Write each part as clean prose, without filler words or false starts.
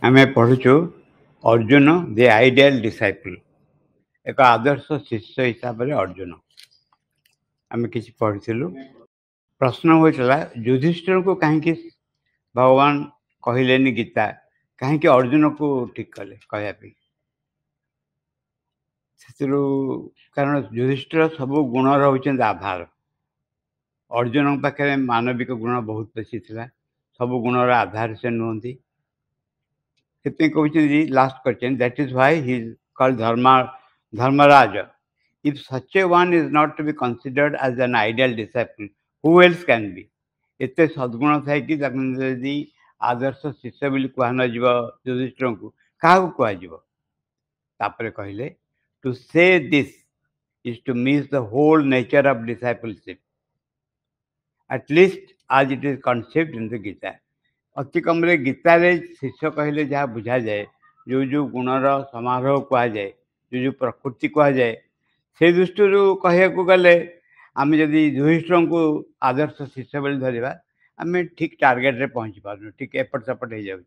आमे पढ़ुचु Arjun the ideal disciple एक आदर्श शिष्य हिसाब से अर्जुन आम कि पढ़िलु। प्रश्न होता युधिष्ठिर को कहीं भगवान कहले गीता कहीं अर्जुन को ठीक कले कहवाई कारण युधिष्ठिर सब गुण रोचे आधार अर्जुन पाखे मानविक गुण बहुत बेसी था सब गुणर आधार से नुहति कहते last question that is why he is called Dharmaraj if such a one is not to be considered as an ideal disciple who else can be एते सद्गुण थाए कि यदि आदर्श शिष्य बोली कह न युधिष्ठिर को क्या कहपर कहले to say this is to miss the whole nature of discipleship at least as it is conceived in the Gita. अति कम गीतार शिष्य कहले जहाँ बुझा जाए जो जो गुणर समारोह कह जाए जो जो प्रकृति कह जाए से दृष्टि कह गले आम जदि युधिष्ठिर को आदर्श शिष्य बोली धरवा आम ठीक टार्गेट रे पहुँची पार्न ठीक एपट सेपट हो जाऊँ।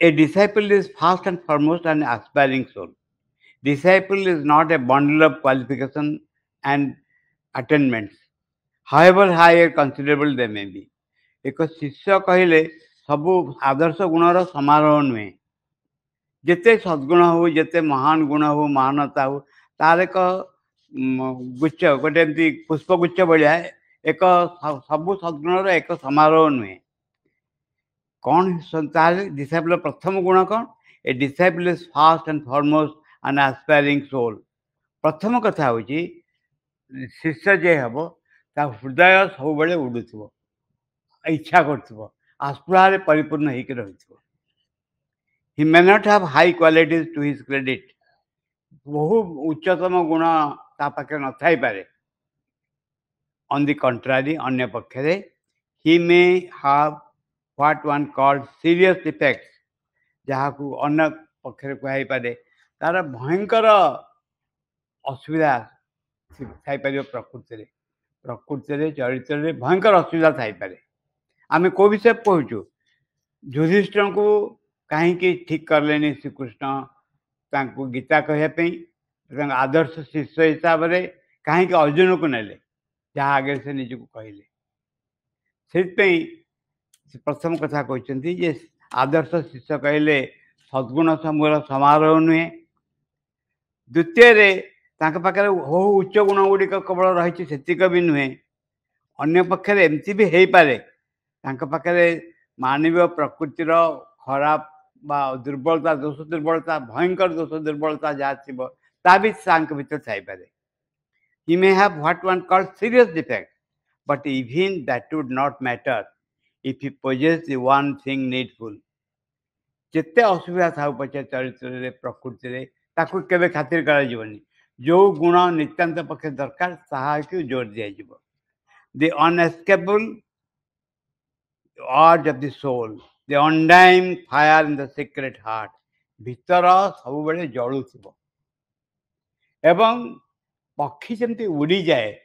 A disciple is first and foremost an aspiring soul. Disciple is not a bundle of qualification and attainments, however high or considerable they may be. एक शिष्य कहले सबू आदर्श गुणर समारोह नुहे जिते सद्गुण हो जिते महान गुण हो महानता हो तार एक गुच्छ गोटे एमती पुष्पगुच्छ भाया एक सबू सद्गुणर एक समारोह नुहे कौन तार डिसाइपल प्रथम गुण कौन a disciple is first and foremost an aspiring soul. प्रथम कथा हूँ शिष्य जे हम ता हृदय सब बड़े उड़ुव इच्छा कर आस्पृहारे परिपूर्ण होकर रही। He may not have high qualities to his credit. बहु उच्चतम गुण ता पाखे न थाई पारे। On the contrary, अन्य पक्षरे he may have what one called serious defects, जहाँ को अन्य पक्षरे कहि पारे तार भयंकर असुविधा थाई पारे प्रकृति चरित्र भयंकर असुविधा थाई पारे। आम को विषय पहुँचु युधिष्ठिर को कहीं ठीक करले श्रीकृष्ण गीता कहवाई आदर्श शिष्य हिसाब से कहीं अर्जुन को नेले जहाँ आगे से निजक कहले से प्रथम कथा कहते जे आदर्श शिष्य कहले सद्गुण समूह समारोह नुहे। द्वितीय पाखे हो उच्च गुण गुड़िक केवल रही सेतिक भी नुहे अन्य पक्षे एमती भी हो पारे पाखे मानवीय प्रकृतिर खराब बा दुर्बलता दोष दुर्बलता भयंकर दोष दुर्बलता जहाँ थी ता भी भर थी पारे। He may have what one called serious defect, but even that would not matter if he possessed the one thing needful. जिते असुविधा था पचे चरित्र प्रकृति ताकू केबे खातिर कर जो गुण नितांत पक्षे दरकार ताहा को जोर दिया। The unescapable urge of the soul, the undying fire in the secret heart, भीतर सब बड़े जलु एवं पक्षी जमती उड़ी जाए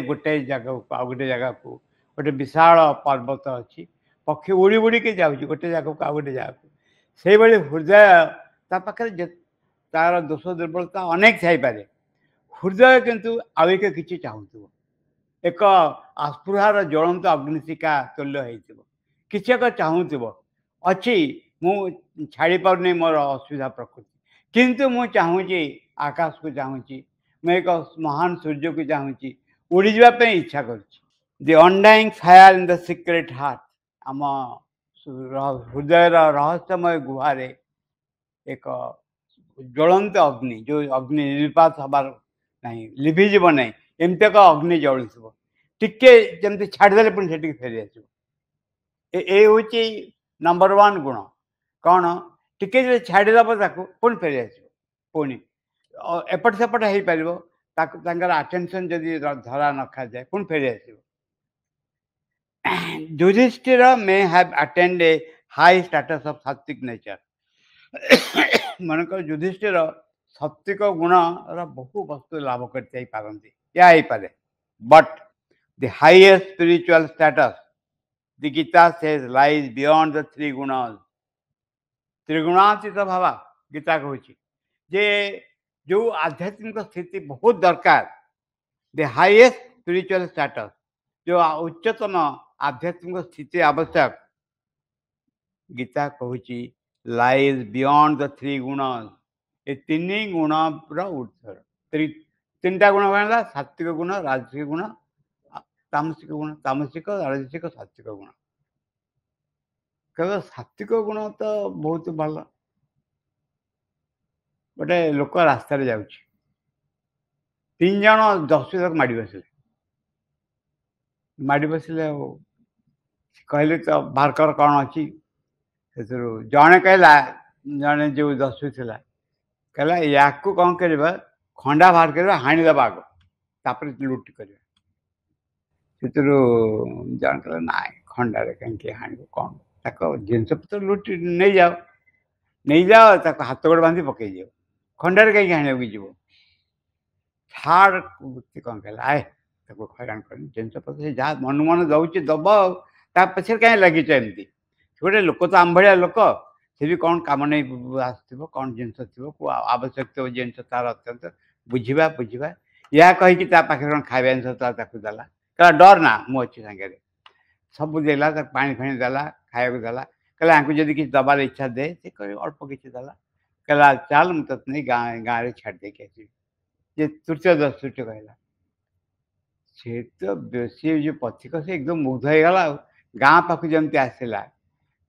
गोटे जगह को आ गोटे जगह को गोटे विशाल पर्वत अच्छी पक्षी उड़ी उड़ी के जाऊँ गोटे जगह को आ गोटे जगह को से भाई हृदय ता पाखे तार दोष दुर्बलता अनेक थी पारे हृदय किंतु आगे किसी चाहूब एक आस्पृहार ज्वलंत अग्निशिखा तुल्य हो किसी एक चाहूब अच्छी मु छाड़ी पारनी मोर असुविधा प्रकृति किंतु मु चाहूँगी आकाश को चाहूँगी मैं एक महान सूर्य को चाहूँगी उड़ी जावाई इच्छा कर the undying fire in the secret heart आम हृदय रहस्यमय गुहारे एक ज्वलंत अग्नि जो अग्नि निर्विपात हबार नहीं लिभिजीव ना एमती एक अग्नि जलुव टिके जमी छाड़दे पुणी से फेरी आस ये नंबर वन गुण कौन टिके छाड़देव ताकू पुणी फेरी आस पुणी एपट सेपट हो पार आटेंशन जदि धरा न खा जाए पुणी फेरी आस। Yudhishthira may have attained a high status of sattvic nature मनकर युधिष्ठिर सात्विक गुण बहु वस्तु लाभ कर पारे but the highest spiritual status The Gita says lies beyond the three gunas. त्रिगुणातीत भावा गीता कहूँ जे जो आध्यात्मिक स्थिति बहुत दरकार द हाईएस्ट स्पिरिचुअल स्टेटस जो उच्चतम आध्यात्मिक स्थिति आवश्यक गीता कहूँ लाइज बियॉन्ड द थ्री गुणस ये तीन गुण ऊर्धर तीन टा गुण कहला सात्विक गुण राजसिक गुण तामसिक राजसिक सात्विक गुण केवल सात्विक गुण तो बहुत भल गोटे लोक रास्त जाऊँ तीन जन दस्यु तक माड़ बसिले माड़ बसिले कहले तो बाहर कर कौन अच्छी जड़े कहला जड़े जो दस्यु था कहला या कौन कर खंडा बाहर कर हाणीदबा आग तापर लुट कर जन कहला ना खंडारे कहीं हाण कौन जिनस पत्र लुट नहीं जाओ नहीं जाओ हाथ गोड़ बांधी पकई जाओ खंडारे कहीं हाणिया जीव छाड़ कौन कहला आए हैरान कर जिनस पत्र जहाँ मन मन दौर दब पछे कहीं लगे एमती गोटे लोक तो आम भाया लोक से भी कौन कम नहीं आसो कौन जिनस थो आवश्यक थो जिनस तार अत्यंत बुझा बुझा या कहीं पाखे कौन खाଇବା ଜିନିଷ देला कहला डर ना मु अच्छी सागे सब देला पानी फाणी देला खाया देला कहला आपको जब किसी दबार इच्छा दे से कह अल्प किसी देला कहला चल मुझे नहीं गाँव छाड़ दे जे तृतीय दस्यु कहला से तो सी जो पथिक से एकदम मुग्ध हो गला गाँ पाक जमी आसला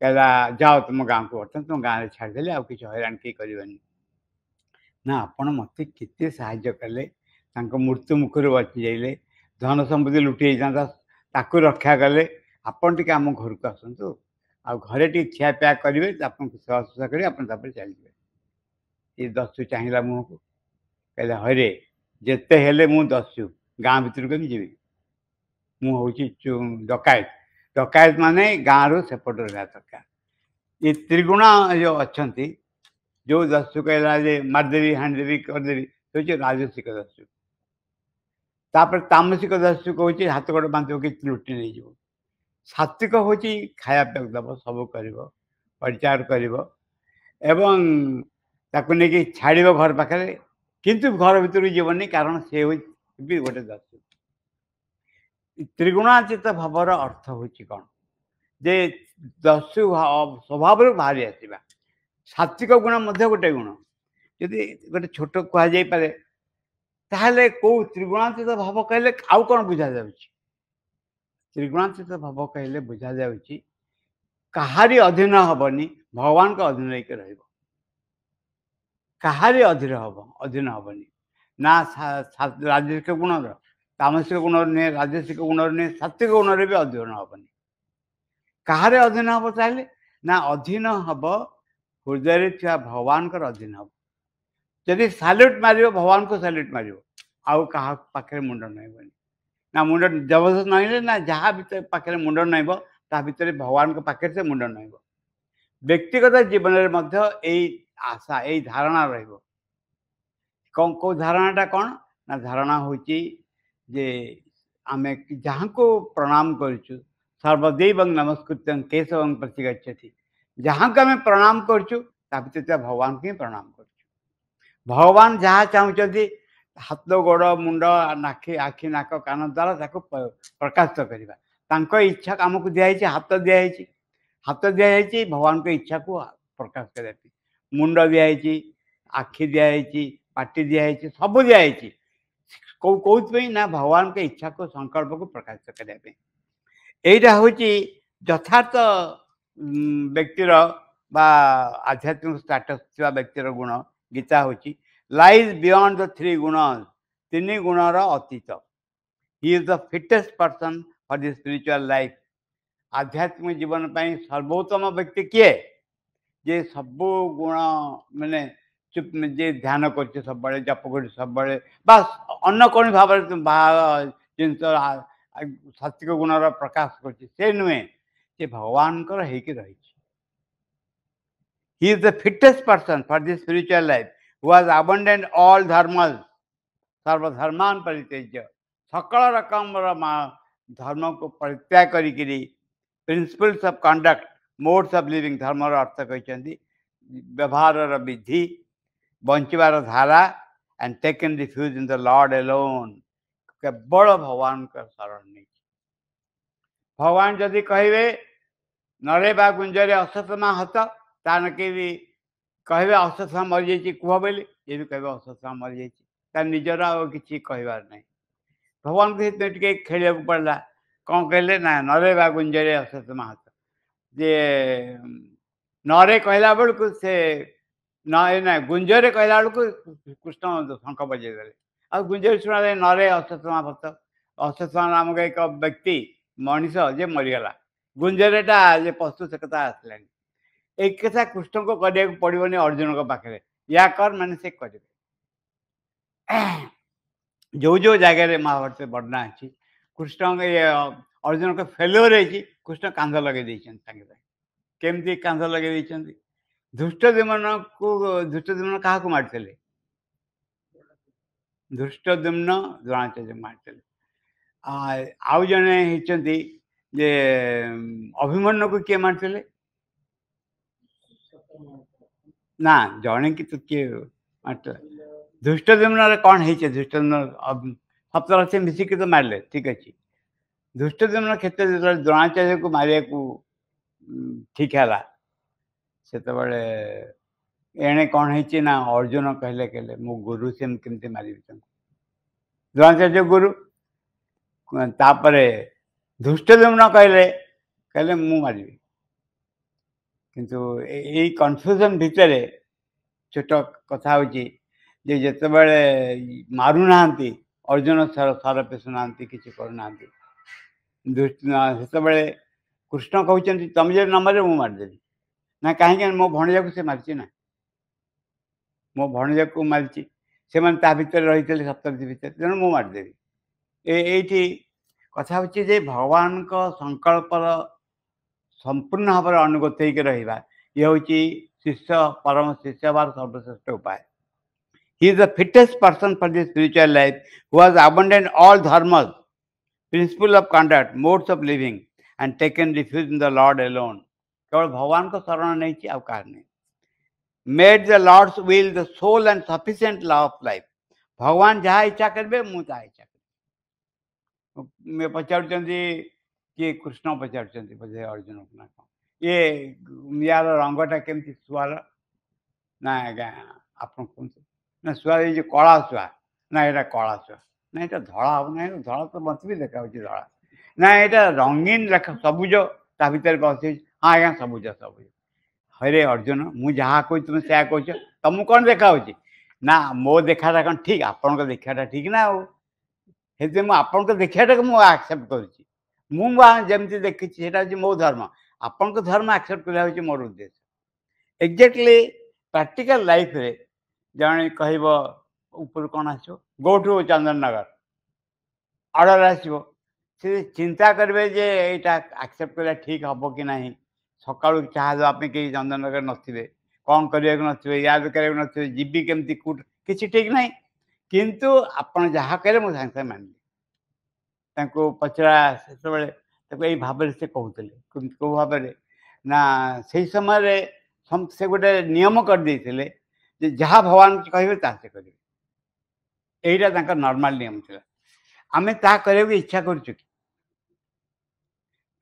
कहला जाओ तुम गाँव को बर्तमान तुम गाँव छाड़देली आउ कि हैरान कहीं करनी ना आपण मत के कले मृत्यु मुखर बची जाइले धन संपत्ति लुटी जाता रक्षा कले आपन टे आम घर को आसतु आ घरे टी खियापिया करेंगे आपन सेवा शुश्रूषा करेंगे आप चलिए ये दस्यु चाहिए मुँह को कहले हरे जिते हेले मु दस्यु गाँ भर को जी मुझे डकायत डकायत माने गाँव रू सेपट रहा दरकार ये त्रिगुण जो अच्छा जो दस्यु कहला मारदेवी हाणीदेवी करदेवी तो राजसिक दस्यु तापर तामसिक दस्यु कहूँ हाथ गोड़ बांध कि लुटि नहीं जीव सात्विक हूँ खाया पिया दब सब कर परिचार कर नहीं छाड़ घर पाखे किंतु घर भर जीवनी कारण से भी गोटे दस्यु त्रिगुणातीत भावर अर्थ हूँ कौन जे दस्यु स्वभाव बाहरी आसवा सात्विक गुण गोटे गुण जदि गोटे छोट कहुपे ताहले कौ त्रिगुणातीत भाव कहले आउ कौन बुझा जा त्रिगुणातीत भाव कहले बुझा जा कहारी अधीन हेनी भगवान को अधीन होकर कहारी अधीन हेनी ना राजसिक गुण तामसिक गुण नुहे राजसिक गुण नुहे सात्विक गुण भी अधीन हेनी कहारे अधीन हम ताहले ना अधीन हम हृदय थी भगवान अधीन हम जदि साल्यूट मार भगवान को साल्यूट मार आउ क्या पाखे मुंड नईबनी ना मुंड जबरदस्त नईले ना जहाँ भर पाखे मुंड नईब ता भर भगवान पाखे से मुंड नईब व्यक्तिगत जीवन में आशा यही धारणा रौन कौ धारणाटा कौन ना धारणा हूँ जे आम जहाँ को प्रणाम करूँ सर्वदैव नमस्कृत्यं केशवं प्रति गच्छति जहाँ को आम प्रणाम करूँ भगवान को ही प्रणाम कर भगवान जहाँ चाहते हाथ गोड़ मुंड नाखी आखि नाक कान द्वारा प्रकाशित करवा इच्छा आमको दिखाई हाथ दिखाई हाथ दिखाई भगवान को इच्छा को प्रकाश करने मुंड दिखाई आखि दिखाई पाटी दिखाई सब दिखाई कौन ना भगवान के इच्छा को संकल्प को प्रकाशित करने यहीटा हूँ यथार्थ व्यक्तिर आध्यात्मिक स्टाटस थी व्यक्तिर गुण गीता हूँ लाइज बियॉन्ड द थ्री गुण तीन गुणर अतीत he is the fittest person for the spiritual life आध्यात्मिक जीवन पर सर्वोत्तम व्यक्ति किए जे सब गुण माने चुप जे ध्यान कर सब जप कर सब बस अन्न कौन भाव जिन सात्विक गुणर प्रकाश कर नुहे से भगवान होकर रही He is the fittest person for this spiritual life who has abandoned all dharmas, सर्व धर्मान परित्यज्य सकल रकम धर्म को परित्याग करी principles of conduct, modes of living, धर्मर अर्थ कहते व्यवहार विधि, बंचवार धारा, and taken refuge in the Lord alone. केवल भगवान का शरण नहीं। भगवान जदि कहे नरे बा गुंजरे असतमा हत, तान के भी कहे असतमा मरी जाइए कह बोली, ये भी कहे असतमा मरी जाइए, निजर किसी कहबार नहीं। भगवान को टे खेल पड़ा। कौन कहले ना नरे बा गुंजरे असतमा हत, जे नरे कहला बेलू से ना गुंजरे कहला बेलू कृष्ण शंख बजेदेले। आ गुंजरे शुणा नरे असतमा भत, असतमा नामक एक व्यक्ति मनीष जे मरीगला, गुंजरेटा जे पशु से कथा आसला। एक कथा कृष्ण को करने को पड़ोनी अर्जुन को पाखे, या कर मैंने से करे। जो जो जगह महाभारत से वर्णना अच्छी कृष्ण अर्जुन को फेल्योर है, कृष्ण कांध लगे केमती कांध लगे धृष्टद्युम्न को, धृष्टद्युम्न क्या मारते, धृष्टद्युम्न द्रोणाचार्य मारते। आउ जने होती जे अभिमन्यु को किए मारते ना, जड़े कि तो किए मारते धृष्टद्युम्न कौन है, धृष्टद्युम्न सप्तरथी मिसिकी तो मारे ठीक अच्छे। धृष्टद्युम्न क्षेत्र जो द्रोणाचार्य को मारे को ठीक है से एणे कौन है ना अर्जुन कहले कहले मो गुरु से केमती मारि द्रोणाचार्य गुरु तापरे धृष्टद्युम्न कहले कहले मु मारि किंतु यही कन्फ्यूजन भितर छोट कथा होची जे जते बळे मारू नांती अर्जुन सर पेसुना किसी करूना से बळे कृष्ण कहते तुम जो न मारे मु मारिदेवी ना कहीं मो भणजा को से मारी ना, मो भणजा को मारी से भितर रही सप्तर्षि भितर तेणु मु मारिदेवी। ये कथा हूँ जे भगवान का संकल्पर संपूर्ण भाव में अनुगत होकर रहा, ये हूँ शिष्य परम शिष्य बार सर्वश्रेष्ठ उपाय। He is the fittest person for the spiritual life who has abandoned all dharmas, principle of conduct, modes of living, and taken refuge in the Lord alone. केवल भगवान को शरण नहीं चाहिए अवकार नहीं। Made the Lord's will the sole and sufficient law of life. भगवान जहाँ इच्छा करें मु ता इच्छा करें। मैं पचारुचंदी कि कृष्ण पचारुचंदी बोधे अर्जुन को ना ये यार रंगटा केमती शुआर ना आज्ञा आप ना शुआ ये कला शुआ ना यहाँ कला शुआ ना यहाँ धड़ा हम ना धड़ा तो मत भी देखा धड़ा ना यहाँ रंगीन लेखा सबुज ता भर बस हाँ आज्ञा सबुज सबुज हरे अर्जुन मुझे जहाँ कह तुम से कह तुमको कौन देखा ना मो देखाटा कौन ठीक आपण देखाटा ठीक ना मुझे आपण देखाटा को मुझे एक्सेप्ट करमती देखी मो धर्म आपण धर्म एक्सेप्ट कर मोर उद्देश्य। एक्जाक्टली प्रैक्टिकल लाइफ रे जड़े कह ऊपर कौन आसो गो टू चंदननगर ऑर्डर आसो से चिंता करेंगे जे यहाँ एक्सेप्ट कर ठीक हम कि ना सका चाह देवाई कहीं चंदननगर नथिबे कौन करने नथिबे याद कर नथिबे जीवी केमती कूट किसी ठीक ना किंतु आपण जहाँ कहे मुझे सागे सागे मानली पचरा से भाव से कहते कौ भाव ना से समय से गोटे नियम कर देते जहाँ भगवान कहे से करेंगे यहीटा नॉर्मल नियम था। आम ता करने इच्छा करूँ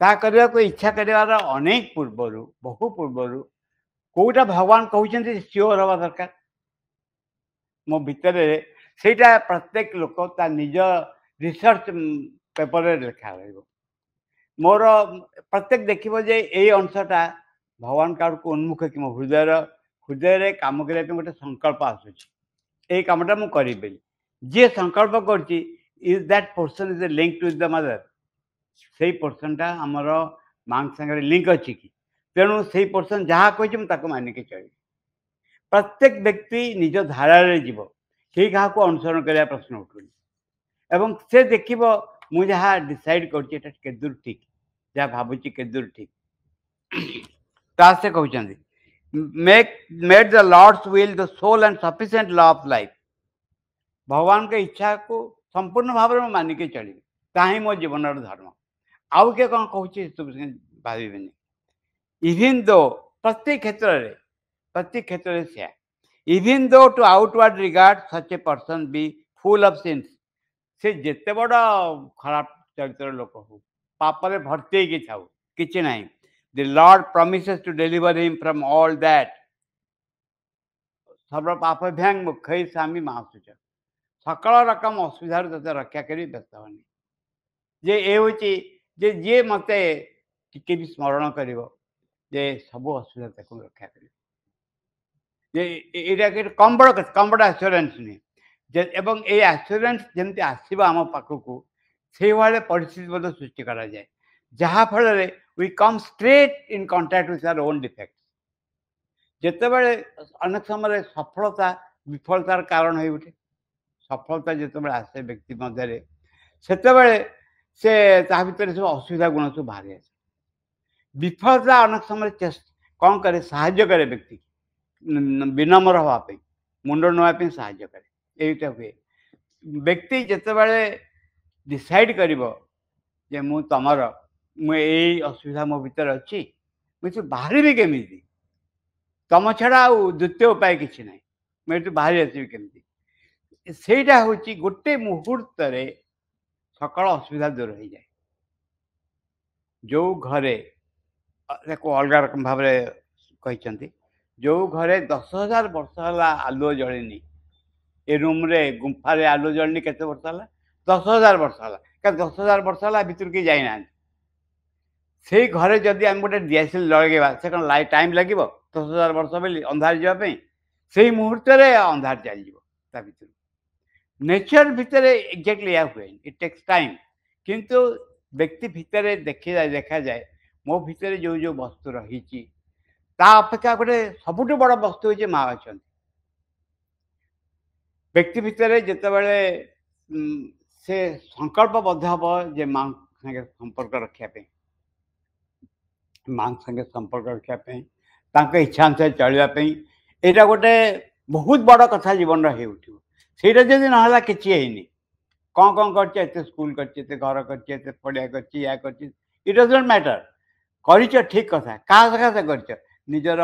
ता करने को इच्छा कर अनेक पूर्वर बहु पूर्वर कौटा भगवान कहते सियोर हवा दरकार मो भितर सेटा प्रत्येक लोक ता निज रिसर्च पेपर लिखा रहा मोर प्रत्येक देखो जे यही अंशटा भगवान का उन्मुख कि मो हृदय हृदय कम करने गोटे संकल्प आसूँ कमटा मुझे करी जी संकल्प कर is that person is link to the mother से पर्सनटा आमर माँ सागर लिंक अच्छी कि तेणु से पर्सन जहाँ कही मानिक चल प्रत्येक व्यक्ति निज धारा जीव कहीं क्या अनुसरण करने प्रश्न उठुनि एवं से देख मुझे जहाँ डिसाइड कर दूर ठीक जहाँ भावुची के दूर ठीक से कहते made the Lord's will the soul and sufficient law of life भगवान के इच्छा को संपूर्ण भाव में मानिके चलिए ता ही मो जीवन धर्म आउ के कौन कहूँ भाविबेनी इवन दो प्रत्येक क्षेत्र में से even though to outward regard such a person be full of sins से जिते बड़ खराब चरित्र लोक हो पापरे भर्ती होगी थाऊ किसी ना the Lord promises to deliver him from all that सर्व पापभ्यांग मुखई स्वामी महासुच सकल रकम असुविधा ते रक्षा करी व्यस्त होनी जे ए होची जे जे मते टिके भी स्मरण करिवो जे सब असुविधा ताको रक्षा करिवो जे एटा के कम बड़ एश्योरेंस नहीं जे एवं ए एश्योरेंस जेमती आसीबा हम पाखकू से वाले परिस्थिति बोध सृष्टि करा जाए जहाँ फल we come straight in contact with our own defect जितेबाला अनेक समय सफलता विफलतार कारण हो उठे सफलता जितेबाला आसे व्यक्ति मध्य से भर सब असुविधा गुण सब बाहरी आसे विफलता अनेक समय कौन करे साहाय्य करे व्यक्ति विनम्र हाँपाई मुंड नापी साहाय्य करे यहीटा हुए व्यक्ति जितेबाला डिसाइड कर तुमर मुझे असुविधा मो भर अच्छी मुझे बाहर केमी तुम छड़ा द्वितीय उपाय कि ना मुझे बाहरी आसवि केमी सेटा हूँ गोटे मुहूर्त सकल असुविधा दूर हो जाए जो घरे अलग रकम भाव कहते जो घरे 10,000 वर्ष है आलुओ जलनी ए रूम रे गुंफा रे आलुओ जलनी केते वर्ष है 10,000 वर्ष है क्या 10,000 वर्ष है भितर के जाइना से घरे जदि आम गोटे दियासिल लगेगा से कौन टाइम लगे 10,000 वर्ष बोली अंधार जावाई से मुहूर्त अंधार चल भर नेचर भितर एक्जाक्टली या हुए इट टेक्स टाइम किंतु व्यक्ति भितर देखा जाए मो भितर जो जो वस्तु रही अपेक्षा गोटे सबुठ बड़ वस्तु हूँ माँ अच्छा व्यक्ति भितर जितेबाला से संकल्पबद्ध हम जे माँ संगे संपर्क रखापी माँ संगे संपर्क रखापी इच्छा अनुसार चलवाई यहाँ गोटे बहुत बड़ कथा जीवन हो सीटा जदि ना कि कौन कौन करते स्कूल करते घर करते पढ़िया कर इट डजंट मैटर कर ठीक कथा क्या सकाशे कर निजर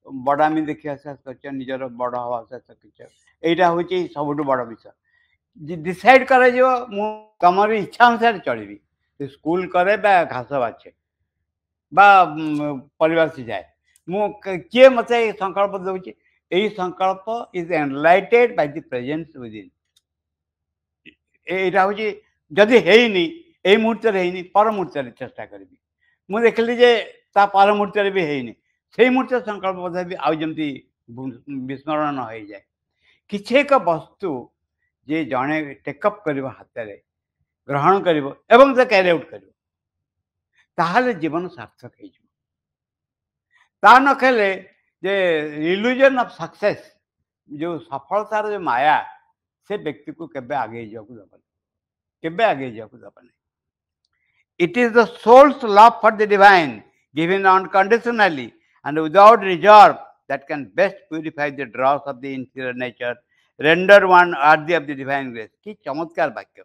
बड़ामी देखिए कर निजर बड़ हवा कर यहाँ हूँ सबुठ बड़ विषय डिसाइड कर तुम इच्छा अनुसार चलि स्कूल करे घास बाछे परिवार से जाए मु किए मत संकल्प दूसरी यही संकल्प is एनलाइटेड by the presence within यहाँ हूँ जदि हैनी यही मुहूर्त है पर मुहूर्त चेष्टा करी मुझे देखिली जे ता पर मुहूर्त भी हैनी से मुहूर्त संकल्प बोध भी आमती विस्मरण न हो जाए किसी एक वस्तु जे जड़े टेकअप कर हाथ में ग्रहण कर कैरी आउट कर जीवन सार्थक हो नखले जे इल्यूजन ऑफ सक्सेस जो सफलतार जो माया से व्यक्ति को केबे आगे जाकू दबनी आगे जाकू दबनी it is the soul's love for the divine given unconditionally and without reserve that can best purify the dross of the inferior nature, render one worthy of the divine grace. कि चमत्कार वाक्य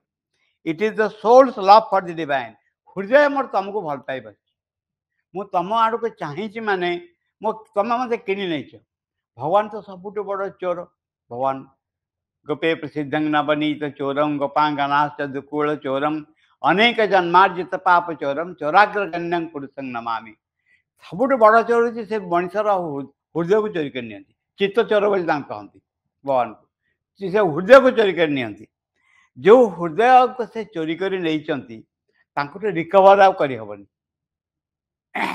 it is the soul's love for the divine हृदय मोर तुमको भल पाई बस मु तुम आड़ को चाहिए माने मो तुम मत कि नहीं भगवान तो सबुठ बड़ चोर भगवान गोपे प्रसिद्धं नवनीत चोरम गोपांगनाश्च दुकूल चोरम अनेक जन्मार्जित पाप चोरम चोराग्र कन्या पुरुषं नमामि सबुठ बड़ चोर होती से मनुष्यर हृदय को चोरी कर चित्त चोर बोली कहती भगवान को से हृदय को चोरी कर जो हृदय को से चोरी कर रिकवर आउ करहबनी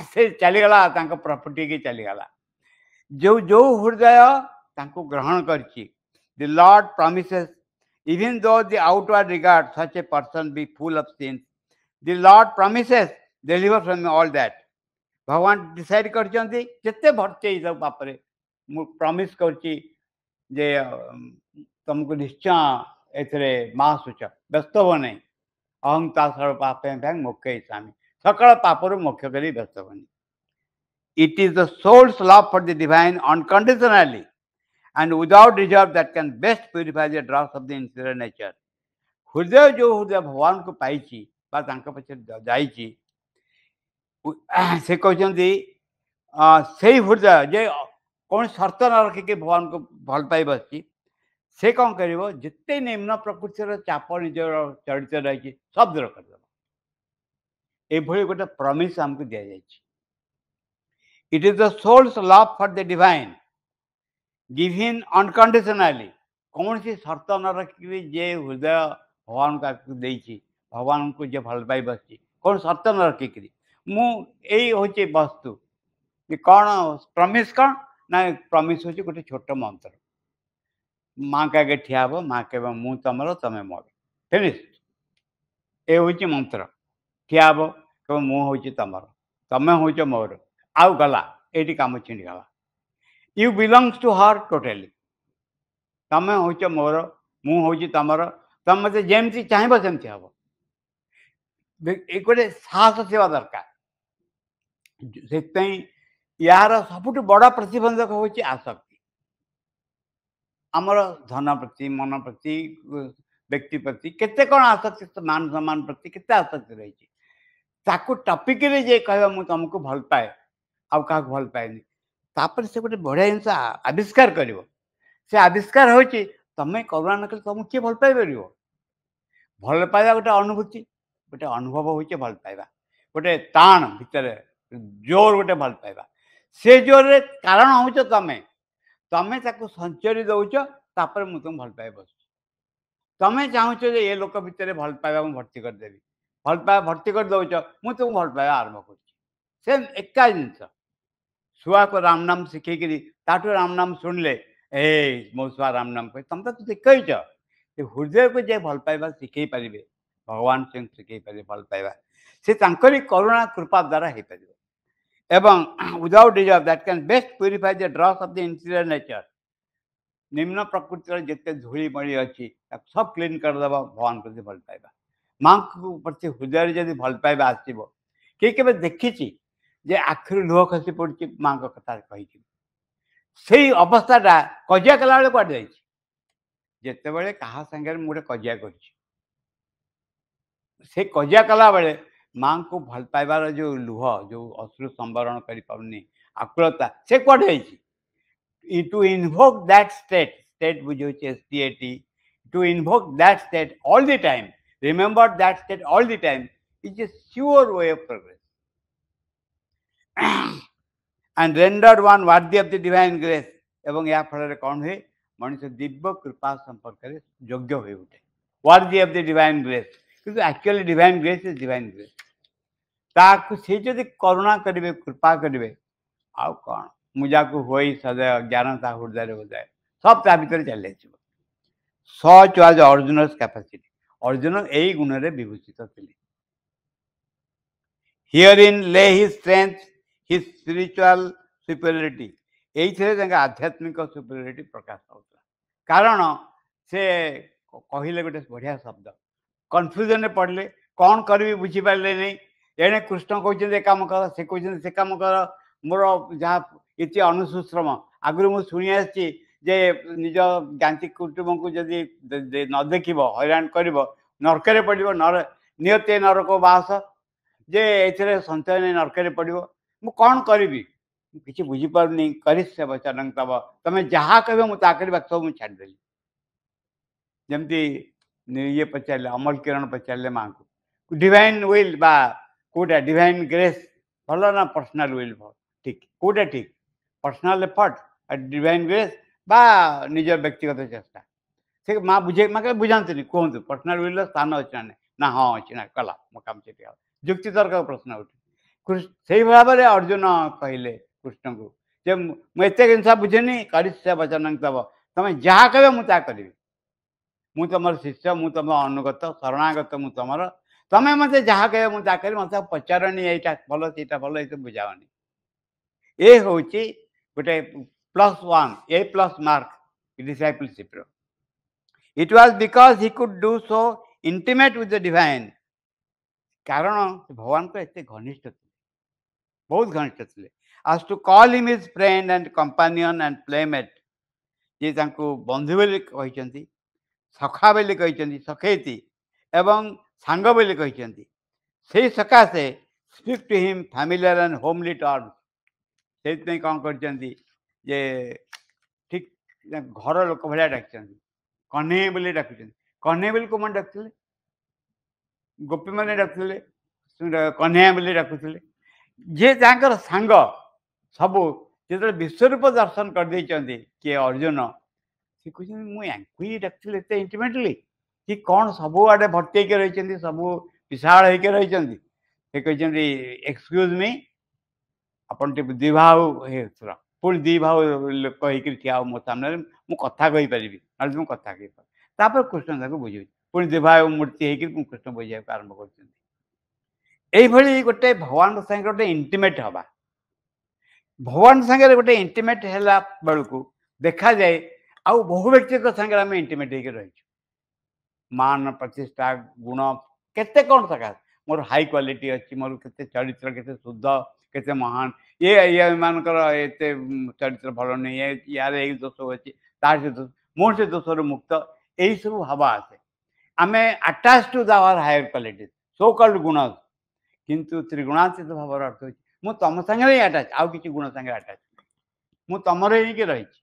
से चलीगला प्रॉपर्टी की चलीगला जो जो हृदय ग्रहण कर the Lord promises even though the outward regard such a person be full of sins the Lord promises deliver from all that भगवान डिसाइड करते भर्ती सब पापरे प्रॉमिस कर तुमको निश्चय ए महासुच व्यस्त हो नहीं अहंता सर्व पापे मोक्ष स्वामी सकल पापर मोक्ष कर व्यस्त होनी it is the soul's love for the divine unconditionally and without reserve that can best purify the dross of the inferior nature. हृदय जो हृदय भगवान को पाई पछे जाई ସେ କହିଛନ୍ତି ସେଇ ହୃଦୟ ଯେ କୌଣସି ସର୍ତ୍ତ ନ ରଖିକି ଭଗବାନଙ୍କୁ ଭଲ ପାଇ ବସିଛି, ସେ କ'ଣ କରିବ ଯେତେ ନିମ୍ନ ପ୍ରକୃତିର ଚାପ ନିଜର ଚରିତ୍ରରେ ରହିଛି ସବୁ ଦୂର କରିଦେବ। ଏଭଳି ଗୋଟେ ପ୍ରମିସ୍ ଆମକୁ ଦିଆଯାଇଛି। It is the soul's love for the divine given unconditionally. କୌଣସି ସର୍ତ୍ତ ନ ରଖିକି ଯେ ହୃଦୟ ଭଗବାନଙ୍କୁ ଆକୁ ଦେଇଛି, ଭଗବାନଙ୍କୁ ଯେ ଭଲ ପାଇ ବସିଛି କୌଣସି ସର୍ତ୍ତ ନ ରଖିକିରି, ମୁଁ ଏଇ ହେଉଛି ବସ୍ତୁ ଯେ କ'ଣ ପ୍ରମିସ୍ କ'ଣ ନା ପ୍ରମିସ୍ ହେଉଛି ଗୋଟେ ଛୋଟ ମନ୍ତ୍ର। ମା'ଙ୍କ ଆଗେ ଠିଆ ହେବ, ମା' କହିବ ମୁଁ ତମର ତମେ ମୋର, ଫିନିଶ୍। ଏ ହେଉଛି ମନ୍ତ୍ର। ଠିଆ ହେବ, କହିବ ମୁଁ ହେଉଛି ତମର, ତମେ ହେଉଛ ମୋର, ଆଉ ଗଲା, ଏଇଠି କାମ ଛିଣ୍ଡିଗଲା। You belongs to her totally. ତମେ ହେଉଛ ମୋର, ମୁଁ ହେଉଛି ତମର, ତମେ ମୋତେ ଯେମିତି ଚାହିଁବ ସେମିତି ହେବ। ଏ ଗୋଟେ ସାହସ ଥିବା ଦରକାର। ସେଥିପାଇଁ ୟାର ସବୁଠୁ ବଡ଼ ପ୍ରତିବନ୍ଧକ ହେଉଛି ଆସକ୍ତି। ଆମର ଧନ ପ୍ରତି, ମନ ପ୍ରତି, ବ୍ୟକ୍ତି ପ୍ରତି କେତେ କ'ଣ ଆସକ୍ତି, ମାନ ସମ୍ମାନ ପ୍ରତି କେତେ ଆସକ୍ତି ରହିଛି। ତାକୁ ଟପିକରେ ଯେ କହିବ ମୁଁ ତମକୁ ଭଲ ପାଏ, ଆଉ କାହାକୁ ଭଲ ପାଏନି, ତାପରେ ସେ ଗୋଟେ ବଢ଼ିଆ ଜିନିଷ ଆବିଷ୍କାର କରିବ। ସେ ଆବିଷ୍କାର ହେଉଛି ତମେ କରୁଣା ନ କଲେ ତମକୁ କିଏ ଭଲ ପାଇପାରିବ? ଭଲ ପାଇବା ଗୋଟେ ଅନୁଭୂତି, ଗୋଟେ ଅନୁଭବ ହେଉଛି ଭଲ ପାଇବା। ଗୋଟେ ଟାଣ ଭିତରେ ଜୋର ଗୋଟେ ଭଲ ପାଇବା। ସେ ଜୋରରେ କାରଣ ହେଉଛ ତମେ। ତମେ ତାକୁ ସଞ୍ଚରି ଦେଉଛ, ତାପରେ ମୁଁ ତୁମକୁ ଭଲ ପାଇ ବସୁଛି। ତମେ ଚାହୁଁଛ ଯେ ଏ ଲୋକ ଭିତରେ ଭଲ ପାଇବା ମୁଁ ଭର୍ତ୍ତି କରିଦେବି, ଭଲ ପାଇବା ଭର୍ତ୍ତି କରିଦେଉଛ, ମୁଁ ତୁମକୁ ଭଲ ପାଇବା ଆରମ୍ଭ କରୁଛି। ସେ ଏକା ଜିନିଷ। ଛୁଆକୁ ରାମ ନାମ ଶିଖେଇକିରି ତାଠୁ ରାମ ନାମ ଶୁଣିଲେ, ମୋ ଛୁଆ ରାମ ନାମ କହେ, ତମେ ତ ଶିଖେଇଛ। ସେ ହୃଦୟକୁ ଯେ ଭଲ ପାଇବା ଶିଖେଇ ପାରିବେ, ଭଗବାନ ସେ ଶିଖେଇ ପାରିବେ ଭଲ ପାଇବା। ସେ ତାଙ୍କରି କରୁଣା କୃପା ଦ୍ୱାରା ହେଇପାରିବ। ଏବଂ without deserve that can best purify the dross of the inferior nature. ନିମ୍ନ ପ୍ରକୃତିର ଯେତେ ଧୂଳିମଳି ଅଛି ତାକୁ ସବୁ କ୍ଲିନ୍ କରିଦେବ ଭଗବାନ ପ୍ରତି ଭଲ ପାଇବା। ମା'ଙ୍କ ପ୍ରତି ହୃଦୟରେ ଯଦି ଭଲ ପାଇବା ଆସିବ, କିଏ କେବେ ଦେଖିଛି ଯେ ଆଖିରୁ ଲୁହ ଖସି ପଡ଼ୁଛି ମା'ଙ୍କ କଥା କହିକି? ସେଇ ଅବସ୍ଥାଟା କଜିଆ କଲାବେଳେ କୁଆଡ଼େ ଯାଇଛି? ଯେତେବେଳେ କାହା ସାଙ୍ଗରେ ମୁଁ ଗୋଟେ କଜିଆ କରିଛି, ସେ କଜିଆ କଲାବେଳେ ମା'ଙ୍କୁ ଭଲ ପାଇବାର ଯେଉଁ ଲୁହ, ଯେଉଁ ଅଶ୍ରୁ ସମ୍ବରଣ କରିପାରୁନି ଆକୁଳତା, ସେ କୁଆଡ଼େ ଯାଇଛି? To invoke that state ବୁଝଉଛି STAT, to invoke that state all the time, remember that state all the time is a sure way of progress and rendered one worthy of the divine grace। ଏବଂ ଏହା ଫଳରେ କ'ଣ ହୁଏ? ମଣିଷ ଦିବ୍ୟ କୃପା ସମ୍ପର୍କରେ ଯୋଗ୍ୟ ହୋଇ ଉଠେ, worthy of the divine grace। କିନ୍ତୁ actually divine grace is divine grace। ତାକୁ ସେ ଯଦି କରୁଣା କରିବେ, କୃପା କରିବେ, ଆଉ କ'ଣ? ମୁଁ ଯାହାକୁ ହୋଇ ସଦୟ ଜ୍ଞାନ ତା ହୃଦୟରେ ବୋଧାଏ, ସବୁ ତା ଭିତରେ ଚାଲି ଆସିବ। Such was Arjuna's capacity. Arjuna ଏଇ ଗୁଣରେ ବିଭୂଷିତ ଥିଲେ। Herein lay his strength, his spiritual superiority. ଏଇଥିରେ ତାଙ୍କ ଆଧ୍ୟାତ୍ମିକ ସୁପେରିୟରିଟି ପ୍ରକାଶ ପାଉଥିଲା। କାରଣ ସେ କହିଲେ ଗୋଟେ ବଢ଼ିଆ ଶବ୍ଦ, କନଫ୍ୟୁଜନରେ ପଡ଼ିଲେ, କ'ଣ କରିବି ବୁଝିପାରିଲେନି। ଏଣେ କୃଷ୍ଣ କହୁଛନ୍ତି ଏ କାମ କର, ସେ କହୁଛନ୍ତି ସେ କାମ କର। ମୋର ଯାହା ଇତି ଅନୁଶୁଶ୍ରମ, ଆଗରୁ ମୁଁ ଶୁଣି ଆସିଛି ଯେ ନିଜ ଜ୍ଞାତି କୁଟୁମ୍ବଙ୍କୁ ଯଦି ନ ଦେଖିବ, ହଇରାଣ କରିବ, ନର୍କରେ ପଡ଼ିବ। ନିୟତେ ନରକ ବାସ, ଯେ ଏଥିରେ ସଞ୍ଚୟ ନେଇ ନର୍କରେ ପଡ଼ିବ। ମୁଁ କ'ଣ କରିବି? ମୁଁ କିଛି ବୁଝିପାରୁନି। କରିଶ୍ୟ ବଚନଂ ତବ, ତମେ ଯାହା କହିବ ମୁଁ ତା କରିବା, ସବୁ ମୁଁ ଛାଡ଼ିଦେଲି। ଯେମିତି ଇଏ ପଚାରିଲେ, ଅମଲ କିରଣ ପଚାରିଲେ ମା'ଙ୍କୁ, ଡିଭାଇନ୍ ୱିଲ୍ ବା କୋଉଟା ଡିଭାଇନ୍ ଗ୍ରେସ୍ ଭଲ ନା ପର୍ସନାଲ ୱିଲ୍ ଠିକ୍? କୋଉଟା ଠିକ୍? ପର୍ସନାଲ ଏଫର୍ଟ ଡିଭାଇନ୍ ଗ୍ରେସ୍ ବା ନିଜ ବ୍ୟକ୍ତିଗତ ଚେଷ୍ଟା? ସେ ମା' ବୁଝାନ୍ତିନି, କୁହନ୍ତୁ ପର୍ସନାଲ ୱିଲ୍ର ସ୍ଥାନ ଅଛି ନା ନାହିଁ? ନା ହଁ ଅଛି, ନା କଲା, ମୋ କାମ ସେଠି ହେଲା। ଯୁକ୍ତିତର୍କ ପ୍ରଶ୍ନ ଉଠେ। ସେଇ ଭାବରେ ଅର୍ଜୁନ କହିଲେ କୃଷ୍ଣଙ୍କୁ ଯେ ମୁଁ ଏତେ ଜିନିଷ ବୁଝେନି, କରିଶ୍ୟ ବଚନଂ ତବ, ତମେ ଯାହା କହିବ ମୁଁ ତାହା କରିବି। ମୁଁ ତମର ଶିଷ୍ୟ, ମୁଁ ତମ ଅନୁଗତ, ଶରଣାଗତ ମୁଁ ତମର। ତମେ ମୋତେ ଯାହା କହିବ ମୁଁ ତାହା କରିବି। ମୋତେ ପଚାରନି ଏଇଟା ଭଲ ସେଇଟା ଭଲ, ଏଇସବୁ ବୁଝାଅନି। ଏ ହେଉଛି ଗୋଟେ +1 A+ ମାର୍କ ଡିସାଇପଲସିପ୍ର। It was because he could do so intimate with the divine. କାରଣ ଭଗବାନଙ୍କ ଏତେ ଘନିଷ୍ଠ ଥିଲେ, ବହୁତ ଘନିଷ୍ଠ ଥିଲେ। As to call him his friend and companion and playmate. ଯିଏ ତାଙ୍କୁ ବନ୍ଧୁ ବୋଲି କହିଛନ୍ତି, ସଖା ବୋଲି କହିଛନ୍ତି, ସଖେଇତି, ଏବଂ ସାଙ୍ଗ ବୋଲି କହିଛନ୍ତି। ସେଇ ସକାଶେ Speak to him familiar and homely terms. ସେଇଥିପାଇଁ କ'ଣ କରିଛନ୍ତି ଯେ ଠିକ୍ ଘର ଲୋକ ଭଳିଆ ଡାକିଛନ୍ତି। କହ୍ନେଇ ବୋଲି ଡାକୁଛନ୍ତି। କହ୍ନେଇ ବୋଲି କୋଉମାନେ ଡାକୁଥିଲେ? ଗୋପୀମାନେ ଡାକୁଥିଲେ। କହ୍ନେୟା ବୋଲି ଡାକୁଥିଲେ। ଯିଏ ଯାହାଙ୍କର ସାଙ୍ଗ ସବୁ ଯେତେବେଳେ ବିଶ୍ୱରୂପ ଦର୍ଶନ କରିଦେଇଛନ୍ତି କିଏ ଅର୍ଜୁନ, ସେ କହୁଛନ୍ତି ମୁଁ ୟାଙ୍କୁ ହିଁ ଡାକୁଥିଲି ଏତେ ଇଣ୍ଟିମେଟଲି କି କ'ଣ ସବୁଆଡ଼େ ଭର୍ତ୍ତି ହେଇକି ରହିଛନ୍ତି, ସବୁ ବିଶାଳ ହେଇକି ରହିଛନ୍ତି। ସେ କହିଛନ୍ତି ଏକ୍ସକ୍ୟୁଜ୍ ମି, ଆପଣ ଟିକେ ଦୁଇ ଭାଉ ପୁଣି ଦୁଇ ଭାଉ ଲୋକ ହେଇକିରି ଠିଆ ହବ ମୋ ସାମ୍ନାରେ, ମୁଁ କଥା କହିପାରିବି, ନହେଲେ ମୁଁ କଥା କହିପାରିବି। ତାପରେ କୃଷ୍ଣ ତାକୁ ବୁଝେଇଛି। ପୁଣି ଦୁଇ ଭାଉ ମୂର୍ତ୍ତି ହେଇକି ମୁଁ କୃଷ୍ଣ ବୁଝେଇବାକୁ ଆରମ୍ଭ କରୁଛନ୍ତି। এইଭଳି ଗୋଟେ ଭଗବାନଙ୍କ ସାଙ୍ଗରେ ଗୋଟେ ଇଣ୍ଟିମେଟ୍ ହେବା। ଭଗବାନ ସାଙ୍ଗରେ ଗୋଟେ ଇଣ୍ଟିମେଟ୍ ହେଲା ବେଳକୁ ଦେଖାଯାଏ ଆଉ ବହୁ ବ୍ୟକ୍ତିଙ୍କ ସାଙ୍ଗରେ ଆମେ ଇଣ୍ଟିମେଟ୍ ହେଇକି ରହିଛୁ। ମାନ ପ୍ରତିଷ୍ଠା ଗୁଣ କେତେ କ'ଣ ସକାଶ ମୋର ହାଇ କ୍ୱାଲିଟି ଅଛି, ମୋର କେତେ ଚରିତ୍ର କେତେ ଶୁଦ୍ଧ, କେତେ ମହାନ, ଏମାନଙ୍କର ଏତେ ଚରିତ୍ର ଭଲ ନାହିଁ, ୟାର ଏଇ ଦୋଷ ଅଛି, ତାର ସେ ଦୋଷ, ମୁଁ ସେ ଦୋଷରୁ ମୁକ୍ତ, ଏଇସବୁ ଭାବ ଆସେ। ଆମେ attach to our higher quality so called ଗୁଣ। କିନ୍ତୁ ତ୍ରିଗୁଣାତୀତ ଭାବର ଅର୍ଥ ହେଉଛି ମୁଁ ତମ ସାଙ୍ଗରେ ହିଁ ଆଟାଚ୍, ଆଉ କିଛି ଗୁଣ ସାଙ୍ଗରେ ଆଟାଚ୍, ମୁଁ ତମର ହେଇକି ରହିଛି।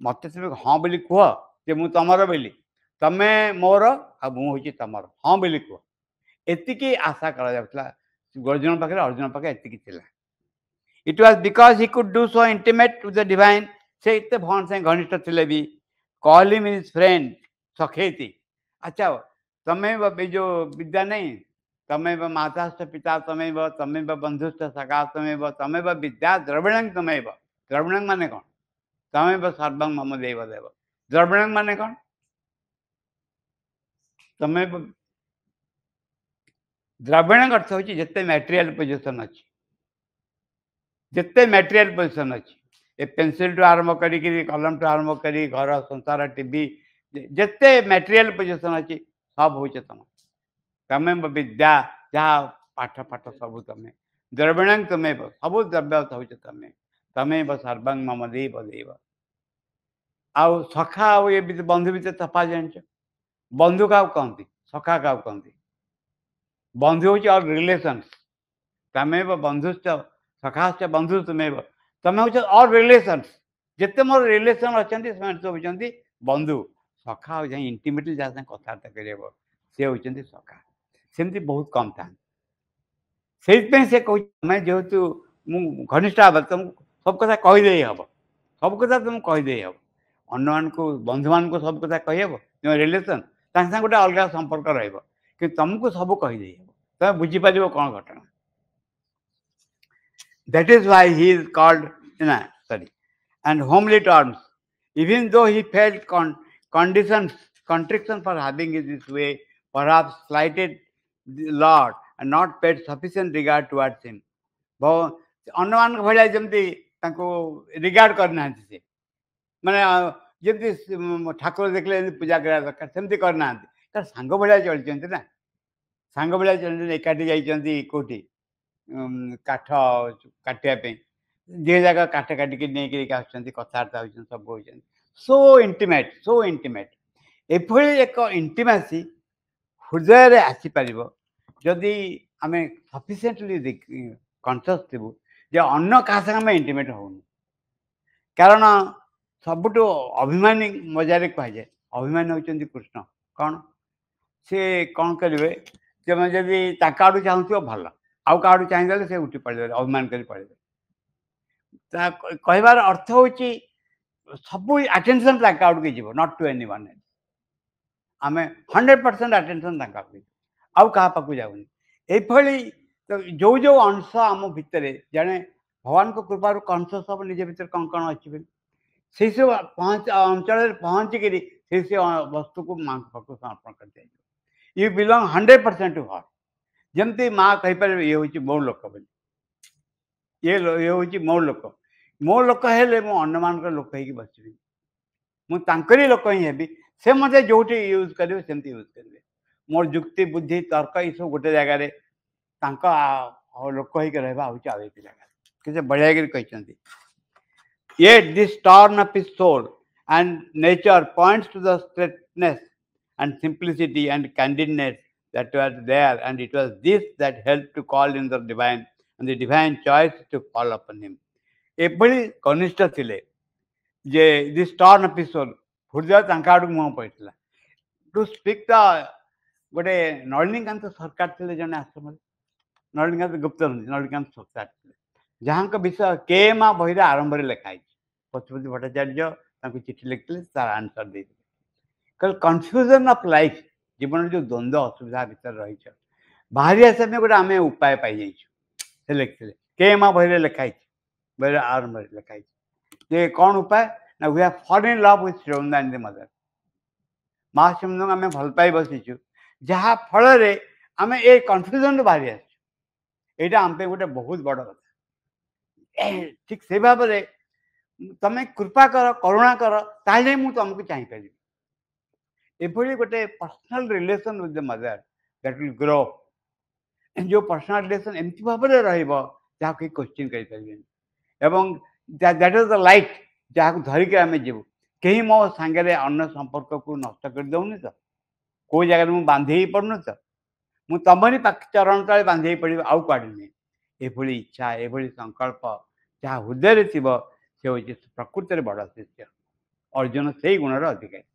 ମୋତେ ତୁମେ ହଁ ବୋଲି କୁହ ଯେ ମୁଁ ତମର ବୋଲି, ତମେ ମୋର ଆଉ ମୁଁ ହେଉଛି ତମର, ହଁ ବୋଲି କୁହ। ଏତିକି ଆଶା କରାଯାଉଥିଲା ଅର୍ଜୁନ ପାଖରେ, ଅର୍ଜୁନ ପାଖରେ ଏତିକି ଥିଲା। It was because he could do so intimate with the divine. ସେ ଏତେ ଭଗବାନ ସାଙ୍ଗେ ଘନିଷ୍ଠ ଥିଲେ ବି କଲ୍ ହିମ୍ ହିଜ୍ ଫ୍ରେଣ୍ଡ ସଖେଇତି। ଆଚ୍ଛା ତମେ ଏ ଯେଉଁ ବିଦ୍ୟା ନାହିଁ, ତମେବ ମାତାଶ୍ଚ ପିତା ତମେବ, ତମେବ ବନ୍ଧୁଶ୍ଚ ସଖା ତମେବ, ତମେବ ବିଦ୍ୟା ଦ୍ରବିଣଂ ତମେବ। ଦ୍ରବିଣଂ ମାନେ କ'ଣ? ତମେବ ସର୍ବଂ ମମ ଦେବ ଦେବ। ଦ୍ରବିଣଂ ମାନେ କ'ଣ? ତମେ ଦ୍ରବିଣଂ ଅର୍ଥ ହେଉଛି ଯେତେ ମ୍ୟାଟେରିଆଲ ପୋଜିସନ୍ ଅଛି, ଯେତେ ମ୍ୟାଟେରିଆଲ ପୋଜିସନ୍ ଅଛି, ଏ ପେନସିଲଠୁ ଆରମ୍ଭ କରିକି କଲମଠୁ ଆରମ୍ଭ କରି ଘର ସଂସାର ଟିଭି ଯେତେ ମ୍ୟାଟେରିଆଲ ପୋଜିସନ୍ ଅଛି ସବୁ ହଉଛ ତମ। ତମେ ବିଦ୍ୟା ଯାହା ପାଠ ଫାଠ ସବୁ ତମେ। ଦ୍ରବିଣଂ ତମେ ସବୁ ଦ୍ରବ୍ୟ ହଉଛ ତମେ। ତମେ ସର୍ବଂ ମମ ଦେବ ଦେବ। ଆଉ ସଖା ଆଉ ଏ ବନ୍ଧୁ ଭିତରେ ତଫାତ ଜାଣିଛ? ବନ୍ଧୁ କାହାକୁ କହନ୍ତି, ସଖା କାହାକୁ କହନ୍ତି? ବନ୍ଧୁ ହେଉଛି ଅଲ୍ ରିଲେସନ୍ସ। ତମେବ ବନ୍ଧୁଶ୍ଚ ସଖାଶ୍ଚ ବନ୍ଧୁ ତୁମେବ। ତମେ ହଉଛ ଅଲ୍ ରିଲେସନ୍ସ। ଯେତେ ମୋର ରିଲେସନ୍ ଅଛନ୍ତି ସେମାନେ ସବୁ ହେଉଛନ୍ତି ବନ୍ଧୁ। ସଖା ଆଉ ଯାଇ ଇଣ୍ଟିମେଟଲି ଯାହା ସାଙ୍ଗେ କଥାବାର୍ତ୍ତା କରିବାକୁ ସେ ହେଉଛନ୍ତି ସଖା। ସେମିତି ବହୁତ କମ୍ ଥାନ୍ତି। ସେଇଥିପାଇଁ ସେ କହୁଛି ତମେ ଯେହେତୁ ମୁଁ ଘନିଷ୍ଠ ହେବା ତମକୁ ସବୁ କଥା କହିଦେଇ ହେବ, ସବୁ କଥା ତୁମକୁ କହିଦେଇ ହେବ। ଅନ୍ୟମାନଙ୍କୁ ବନ୍ଧୁମାନଙ୍କୁ ସବୁ କଥା କହିହେବ, ତୁମ ରିଲେସନ୍ ତାଙ୍କ ସାଙ୍ଗେ ଗୋଟେ ଅଲଗା ସମ୍ପର୍କ ରହିବ, କିନ୍ତୁ ତୁମକୁ ସବୁ କହିଦେଇ ହେବ, ତୁମେ ବୁଝିପାରିବ କ'ଣ ଘଟଣା। That is why he is called and homely terms. Even though he felt contrition for having it this way, perhaps slighted the Lord and not paid sufficient regard towards him. ଅନ୍ୟମାନଙ୍କ ଭଳିଆ ଯେମିତି ତାଙ୍କୁ ରିଗାର୍ଡ କରିନାହାନ୍ତି, ସେ ମାନେ ଯେମିତି ଠାକୁର ଦେଖିଲେ ଯେମିତି ପୂଜା କରିବା ଦରକାର ସେମିତି କରିନାହାନ୍ତି। କାରଣ ସାଙ୍ଗ ଭଳିଆ ଚଳିଛନ୍ତି ନା, ସାଙ୍ଗ ଭଳିଆ ଚଳିଛନ୍ତି, ଏକାଠି ଯାଇଛନ୍ତି କେଉଁଠି କାଠ କାଟିବା ପାଇଁ, ଯେ ଜାଗା କାଠ କାଟିକି ନେଇକିରି ଆସୁଛନ୍ତି, କଥାବାର୍ତ୍ତା ହେଉଛନ୍ତି, ସବୁ ହେଉଛନ୍ତି। So intimate. ଏଭଳି ଏକ ଇଣ୍ଟିମାସି ହୃଦୟରେ ଆସିପାରିବ ଯଦି ଆମେ ସଫିସିଏଣ୍ଟଲି କନସିୟସ୍ ଥିବୁ ଯେ ଅନ୍ୟ କାହା ସାଙ୍ଗେ ଆମେ ଇଣ୍ଟିମେଟ୍ ହେଉନୁ। କାରଣ ସବୁଠୁ ଅଭିମାନୀ ମଜାରେ କୁହାଯାଏ, ଅଭିମାନୀ ହେଉଛନ୍ତି କୃଷ୍ଣ। କ'ଣ ସେ କ'ଣ କରିବେ, ତୁମେ ଯଦି ତାଙ୍କ ଆଡ଼ୁ ଚାହୁଁଥିବ ଭଲ, ଆଉ କାହାଠୁ ଚାହିଁଦେଲେ ସେ ଉଠି ପଡ଼ିଦେବେ, ଅଭିମାନ କରି ପଡ଼ିଦେବେ। ତା କହିବାର ଅର୍ଥ ହେଉଛି ସବୁ ଆଟେନସନ୍ ତାଙ୍କ ଆଡ଼କୁ ଯିବ, ନଟ୍ ଟୁ ଏନିୱାନ୍ ଏଲ୍ସ। ଆମେ 100% ଆଟେନସନ୍ ତାଙ୍କ ପାଖକୁ ଯିବ, ଆଉ କାହା ପାଖକୁ ଯାଉନି। ଏଇଭଳି ଯେଉଁ ଯେଉଁ ଅଂଶ ଆମ ଭିତରେ ଜଣେ ଭଗବାନଙ୍କ କୃପାରୁ କନସିୟସ୍ ହେବ ନିଜ ଭିତରେ କ'ଣ କ'ଣ ଅଛି ବୋଲି, ସେହିସବୁ ଅଞ୍ଚଳରେ ପହଞ୍ଚିକିରି ସେ ବସ୍ତୁକୁ ମାଆଙ୍କ ପାଖକୁ ସମର୍ପଣ କରିଦିଆଯିବ। ୟୁ ବିଲଙ୍ଗ 100% ଟୁ ହର୍। ଯେମିତି ମା କହିପାରିବେ ଇଏ ହେଉଛି ମୋ ଲୋକ ବୋଲି, ଇଏ ହେଉଛି ମୋ ଲୋକ। ମୋ ଲୋକ ହେଲେ ମୁଁ ଅନ୍ୟମାନଙ୍କର ଲୋକ ହେଇକି ବସିବି, ମୁଁ ତାଙ୍କରି ଲୋକ ହିଁ ହେବି। ସେ ମୋତେ ଯେଉଁଠି ୟୁଜ୍ କରିବେ ସେମିତି ୟୁଜ୍ କରିବେ। ମୋର ଯୁକ୍ତି ବୁଦ୍ଧି ତର୍କ ଏସବୁ ଗୋଟେ ଜାଗାରେ, ତାଙ୍କ ଲୋକ ହେଇକି ରହିବା ହେଉଛି ଆଉ ଏକ ଜାଗାରେ। କେତେ ବଢ଼ିଆ କରି କହିଛନ୍ତି। Yet this torn of his soul and nature points to the straightness and simplicity and candidness that was there, and it was this that helped to call in the divine, and the divine choice to fall upon him. ଏଭଳି କନିଷ୍ଠ ଥିଲେ ଯେ ଦି Stern episode ହୃଦୟ ତାଙ୍କ ଆଡ଼କୁ ମୁହଁ ପଡ଼ିଥିଲା। Two speak ଦ ଗୋଟେ ନଳିନୀକାନ୍ତ ସରକାର ଥିଲେ ଜଣେ ଆଶ୍ରମରେ, ନଳିନୀକାନ୍ତ ଗୁପ୍ତ ନୁହନ୍ତି, ନଳିନୀକାନ୍ତ ସରକାର ଥିଲେ, ଯାହାଙ୍କ ବିଷୟ କେ ମା ବହିରେ ଆରମ୍ଭରେ ଲେଖା ହେଇଛି। ପଶୁପତି ଭଟ୍ଟାଚାର୍ଯ୍ୟ ତାଙ୍କୁ ଚିଠି ଲେଖିଥିଲେ, ତାର ଆନ୍ସର ଦେଇଥିଲେ। କହିଲେ କନଫ୍ୟୁଜନ ଅଫ ଲାଇଫ, ଜୀବନରେ ଯେଉଁ ଦ୍ୱନ୍ଦ୍ୱ ଅସୁବିଧା ଭିତରେ ରହିଛ, ବାହାରି ଆସିବା ପାଇଁ ଗୋଟେ ଆମେ ଉପାୟ ପାଇଯାଇଛୁ। ସେ ଲେଖିଥିଲେ, କେ ମା ବହିରେ ଲେଖା ହେଇଛି, ବହିରେ ଆରମ୍ଭରେ ଲେଖା ହେଇଛି ଯେ କ'ଣ ଉପାୟ ନା we have fall in love with Srivrinda and the mother. ମା ଶ୍ରୀବୃନ୍ଦାଙ୍କୁ ଆମେ ଭଲ ପାଇ ବସିଛୁ, ଯାହା ଫଳରେ ଆମେ ଏ କନଫ୍ୟୁଜନରୁ ବାହାରି ଆସିଛୁ। ଏଇଟା ଆମ ପାଇଁ ଗୋଟେ ବହୁତ ବଡ଼ କଥା। ଠିକ୍ ସେଇ ଭାବରେ ତମେ କୃପା କର, କରୁଣା କର, ତାହେଲେ ମୁଁ ତମକୁ ଚାହିଁପାରିବି। ଏଭଳି ଗୋଟେ personal relation with the mother that will grow. ଯେଉଁ ପର୍ସନାଲ ରିଲେସନ ଏମିତି ଭାବରେ ରହିବ ଯାହାକୁ କେହି କୋଶ୍ଚିନ୍ କରିପାରିବେନି, ଏବଂ ଦ୍ୟାଟ୍ ଇଜ୍ ଦ ଲାଇଟ୍ ଯାହାକୁ ଧରିକି ଆମେ ଯିବୁ। କେହି ମୋ ସାଙ୍ଗରେ ଅନ୍ୟ ସମ୍ପର୍କକୁ ନଷ୍ଟ କରିଦେଉନି ତ, କେଉଁ ଜାଗାରେ ମୁଁ ବାନ୍ଧି ହେଇ ପଡ଼ୁନି ତ, ମୁଁ ତମରି ଚରଣ ତଳେ ବାନ୍ଧି ହେଇ ପଡ଼ିବି, ଆଉ କୁଆଡ଼େ ନୁହେଁ। ଏଭଳି ଇଚ୍ଛା, ଏଭଳି ସଂକଳ୍ପ ଯାହା ହୃଦୟରେ ଥିବ, ସେ ହେଉଛି ପ୍ରକୃତରେ ବଡ଼ ଶିଷ୍ୟ। ଅର୍ଜୁନ ସେଇ ଗୁଣର ଅଧିକାରୀ।